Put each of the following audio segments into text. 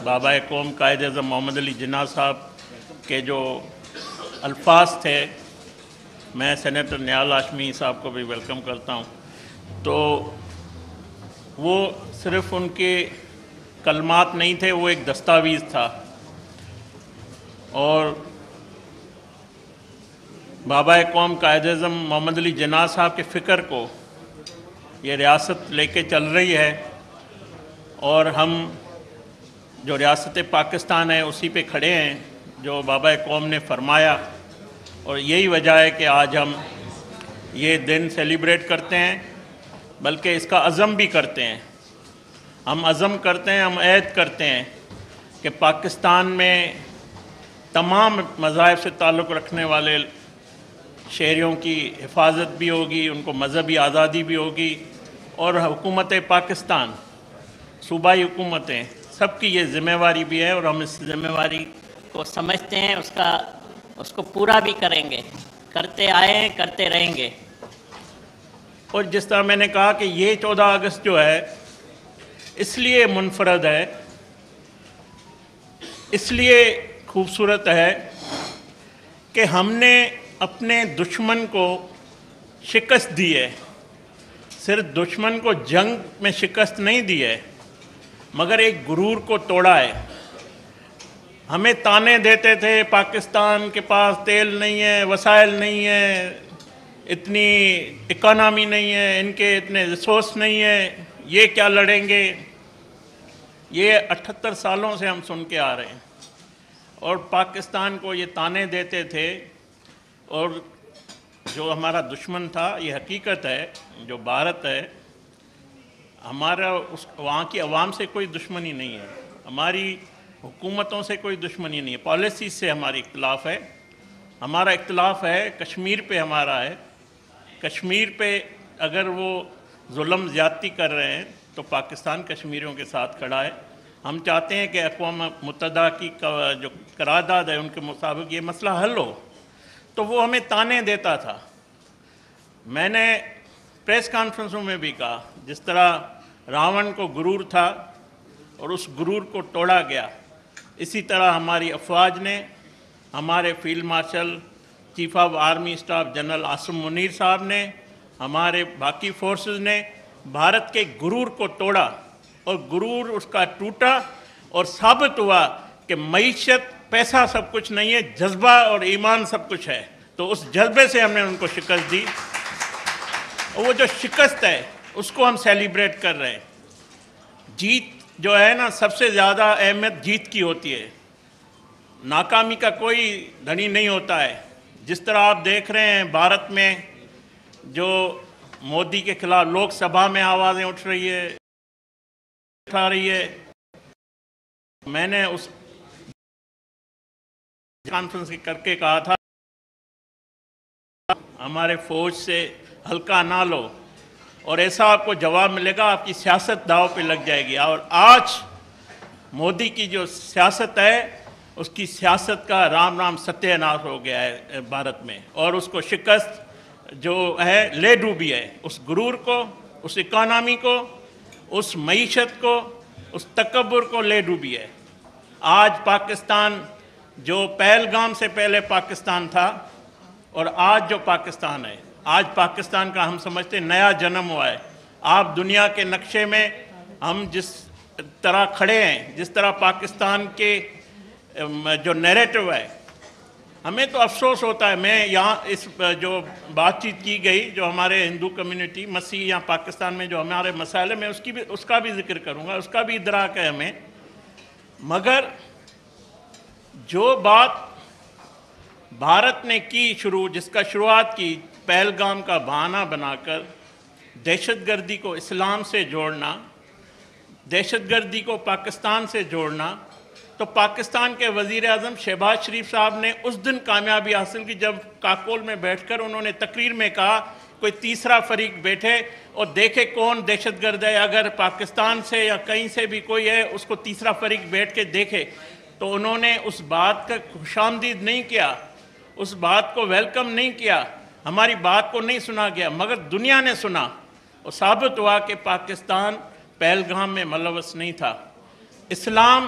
بابا قوم قائد اعظم محمد علی جناح صاحب کے جو الفاظ تھے، میں سینیٹر نیال ہاشمی صاحب کو بھی ویلکم کرتا ہوں. تو وہ صرف ان کے کلمات نہیں تھے، وہ ایک دستاویز تھا. اور بابا قوم قائد اعظم محمد علی جناح صاحب کے فکر کو یہ ریاست لے کے چل رہی ہے، اور ہم جو ریاست پاکستان ہے اسی پہ کھڑے ہیں جو بابا قوم نے فرمایا. اور یہی وجہ ہے کہ آج ہم یہ دن سیلیبریٹ کرتے ہیں، بلکہ اس کا عزم بھی کرتے ہیں. ہم عزم کرتے ہیں، ہم عہد کرتے ہیں کہ پاکستان میں تمام مذاہب سے تعلق رکھنے والے شہریوں کی حفاظت بھی ہوگی، ان کو مذہبی آزادی بھی ہوگی، اور حکومت پاکستان، صوبائی حکومتیں، سب کی یہ ذمہ داری بھی ہے، اور ہم اس ذمہ داری کو سمجھتے ہیں، اس کو پورا بھی کریں گے، کرتے آئے ہیں، کرتے رہیں گے. اور جس طرح میں نے کہا کہ یہ 14 اگست جو ہے اس لیے منفرد ہے، اس لیے خوبصورت ہے کہ ہم نے اپنے دشمن کو شکست دی ہے. صرف دشمن کو جنگ میں شکست نہیں دی ہے، مگر ایک غرور کو توڑا ہے. ہمیں تانے دیتے تھے، پاکستان کے پاس تیل نہیں ہے، وسائل نہیں ہے، اتنی اکانومی نہیں ہے، ان کے اتنے ریسورس نہیں ہے، یہ کیا لڑیں گے. یہ 78 سالوں سے ہم سن کے آ رہے ہیں، اور پاکستان کو یہ تانے دیتے تھے. اور جو ہمارا دشمن تھا، یہ حقیقت ہے، جو بھارت ہے، ہمارا وہاں کی عوام سے کوئی دشمنی نہیں ہے، ہماری حکومتوں سے کوئی دشمنی نہیں ہے، پالیسیز سے ہماری اختلاف ہے. ہمارا اختلاف ہے کشمیر پہ، ہمارا ہے کشمیر پہ. اگر وہ ظلم زیادتی کر رہے ہیں تو پاکستان کشمیریوں کے ساتھ کھڑا ہے. ہم چاہتے ہیں کہ اقوام متحدہ کی جو قرارداد ہے ان کے مطابق یہ مسئلہ حل ہو. تو وہ ہمیں تانے دیتا تھا. میں نے پریس کانفرنسوں میں بھی کہا، جس طرح راون کو غرور تھا اور اس غرور کو توڑا گیا، اسی طرح ہماری افواج نے، ہمارے field marshal chief of army staff general Asim Munir صاحب نے، ہمارے باقی فورسز نے بھارت کے غرور کو توڑا. اور غرور اس کا ٹوٹا، اور ثابت ہوا کہ معیشت، پیسہ سب کچھ نہیں ہے، جذبہ اور ایمان سب کچھ ہے. تو اس جذبے سے ہم نے ان کو شکست دی، اور وہ جو شکست ہے اس کو ہم سیلیبریٹ کر رہے ہیں. جیت جو ہے نا، سب سے زیادہ اہمیت جیت کی ہوتی ہے، ناکامی کا کوئی دھنی نہیں ہوتا ہے. جس طرح آپ دیکھ رہے ہیں بھارت میں جو مودی کے خلاف لوک سبھا میں آوازیں اٹھا رہی ہے. میں نے اس کانفرنس کر کے کہا تھا، ہمارے فوج سے ہلکا نہ لو، اور ایسا آپ کو جواب ملے گا، آپ کی سیاست داؤ پہ لگ جائے گی. اور آج مودی کی جو سیاست ہے، اس کی سیاست کا رام رام ستیہ ناش ہو گیا ہے بھارت میں، اور اس کو شکست جو ہے لے ڈوبی ہے. اس غرور کو، اس اکانومی کو، اس معیشت کو، اس تکبر کو لے ڈوبی ہے. آج پاکستان جو پہلگام سے پہلے پاکستان تھا، اور آج جو پاکستان ہے، آج پاکستان کا ہم سمجھتے نیا جنم ہوا ہے. آپ دنیا کے نقشے میں ہم جس طرح کھڑے ہیں، جس طرح پاکستان کے جو نیریٹو ہے، ہمیں تو افسوس ہوتا ہے. میں یہاں اس جو بات چیت کی گئی، جو ہمارے ہندو کمیونٹی مسیح یا پاکستان میں جو ہمارے مسائل ہیں، میں اس کا بھی ذکر کروں گا، اس کا بھی ادراک ہے ہمیں. مگر جو بات بھارت نے کی جس کا شروعات کی، پہلگام کا بہانہ بنا کر دہشت گردی کو اسلام سے جوڑنا، دہشت گردی کو پاکستان سے جوڑنا، تو پاکستان کے وزیر اعظم شہباز شریف صاحب نے اس دن کامیابی حاصل کی جب کاکول میں بیٹھ کر انہوں نے تقریر میں کہا، کوئی تیسرا فریق بیٹھے اور دیکھے کون دہشت گرد ہے، اگر پاکستان سے یا کہیں سے بھی کوئی ہے، اس کو تیسرا فریق بیٹھ کے دیکھے. تو انہوں نے اس بات کا خوش آمدید نہیں کیا، اس بات کو ویلکم نہیں کیا، ہماری بات کو نہیں سنا گیا. مگر دنیا نے سنا، اور ثابت ہوا کہ پاکستان پہلگام میں ملوث نہیں تھا. اسلام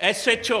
SHO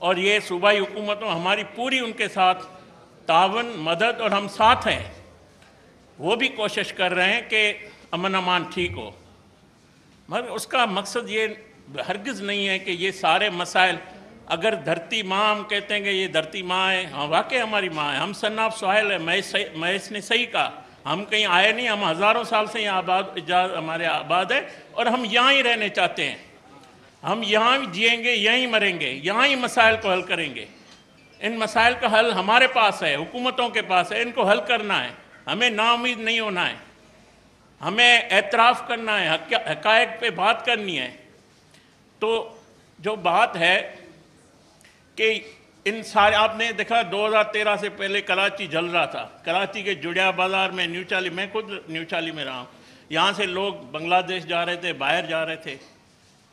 اور یہ صوبائی حکومتوں ہماری پوری ان کے ساتھ تعاون مدد اور ہم ساتھ ہیں، وہ بھی کوشش کر رہے ہیں کہ امن امان ٹھیک ہو، مگر اس کا مقصد یہ ہرگز نہیں ہے کہ یہ سارے مسائل، اگر دھرتی ماں ہم کہتے ہیں کہ یہ دھرتی ماں ہے، ہاں واقعی ہماری ماں ہے، ہم سناب سہیل ہے، مہیش نے صحیح کہا، ہم کہیں آئے نہیں، ہم ہزاروں سال سے یہاں ہمارے آباد ہے اور ہم یہاں ہی رہنے چاہتے ہیں، ہم یہاں ہی جئیں گے، یہیں مریں گے، یہاں ہی مسائل کو حل کریں گے۔ ان مسائل کا حل ہمارے پاس ہے، حکومتوں کے پاس ہے، ان کو حل کرنا ہے، ہمیں نا امید نہیں ہونا ہے، ہمیں اعتراف کرنا ہے، حقائق پہ بات کرنی ہے۔ تو جو بات ہے کہ ان سارے، آپ نے دیکھا 2013 سے پہلے کراچی جل رہا تھا، کراچی کے جڑیا بازار میں نیو چالی، میں خود نیو چالی میں رہا ہوں، یہاں سے لوگ بنگلہ دیش جا رہے تھے، باہر جا رہے تھے،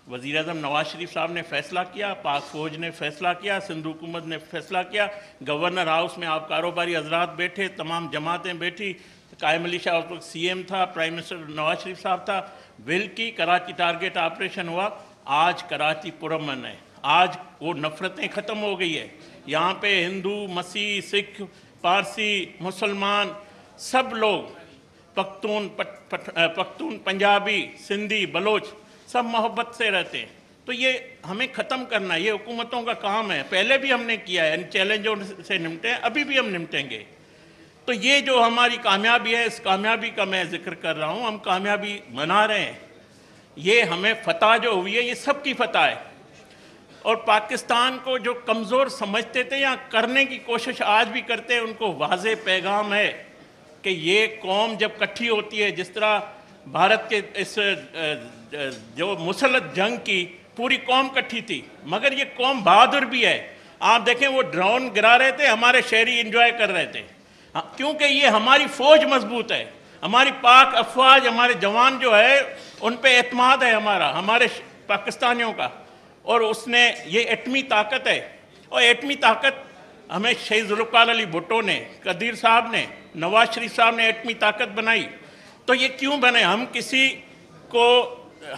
وزیر اعظم نواز شریف صاحب نے فیصلہ کیا، پاک فوج نے فیصلہ کیا، سندھ حکومت نے فیصلہ کیا، گورنر ہاؤس میں آپ کاروباری حضرات بیٹھے، تمام جماعتیں بیٹھی، قائم علی شاہ اس وقت سی ایم تھا، پرائم منسٹر نواز شریف صاحب تھا، ول کی کراچی ٹارگیٹ آپریشن ہوا، آج کراچی پرامن ہے، آج وہ نفرتیں ختم ہو گئی ہے، یہاں پہ ہندو، مسیح، سکھ، پارسی، مسلمان، سب لوگ، پختون، پنجابی، سندھی، بلوچ، سب محبت سے رہتے ہیں۔ تو یہ ہمیں ختم کرنا ہے، یہ حکومتوں کا کام ہے، پہلے بھی ہم نے کیا ہے، ان چیلنجوں سے نمٹے ہیں، ابھی بھی ہم نمٹیں گے۔ تو یہ جو ہماری کامیابی ہے، اس کامیابی کا میں ذکر کر رہا ہوں، ہم کامیابی منا رہے ہیں، یہ ہمیں فتح جو ہوئی ہے، یہ سب کی فتح ہے۔ اور پاکستان کو جو کمزور سمجھتے تھے یا کرنے کی کوشش آج بھی کرتے ہیں، ان کو واضح پیغام ہے کہ یہ قوم جب کٹھی ہوتی ہے، جس طرح بھارت کے اس جو مسلط جنگ کی پوری قوم کٹھی تھی، مگر یہ قوم بہادر بھی ہے۔ آپ دیکھیں وہ ڈرون گرا رہے تھے، ہمارے شہری انجوائے کر رہے تھے، کیونکہ یہ ہماری فوج مضبوط ہے، ہماری پاک افواج، ہمارے جوان جو ہے ان پہ اعتماد ہے ہمارے پاکستانیوں کا، اور اس نے یہ ایٹمی طاقت ہے، اور ایٹمی طاقت ہمیں شہید ذوالفقار علی بھٹو نے، قدیر صاحب نے، نواز شریف صاحب نے ایٹمی طاقت بنائی۔ تو یہ کیوں بنے؟ ہم کسی کو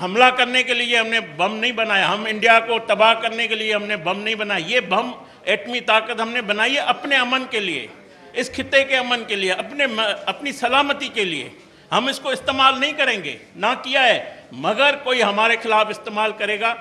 حملہ کرنے کے لیے ہم نے بم نہیں بنایا، ہم انڈیا کو تباہ کرنے کے لیے ہم نے بم نہیں بنایا، یہ بم ایٹمی طاقت ہم نے بنائی ہے اپنے امن کے لیے، اس خطے کے امن کے لیے، اپنی سلامتی کے لیے۔ ہم اس کو استعمال نہیں کریں گے، نہ کیا ہے، مگر کوئی ہمارے خلاف استعمال کرے گا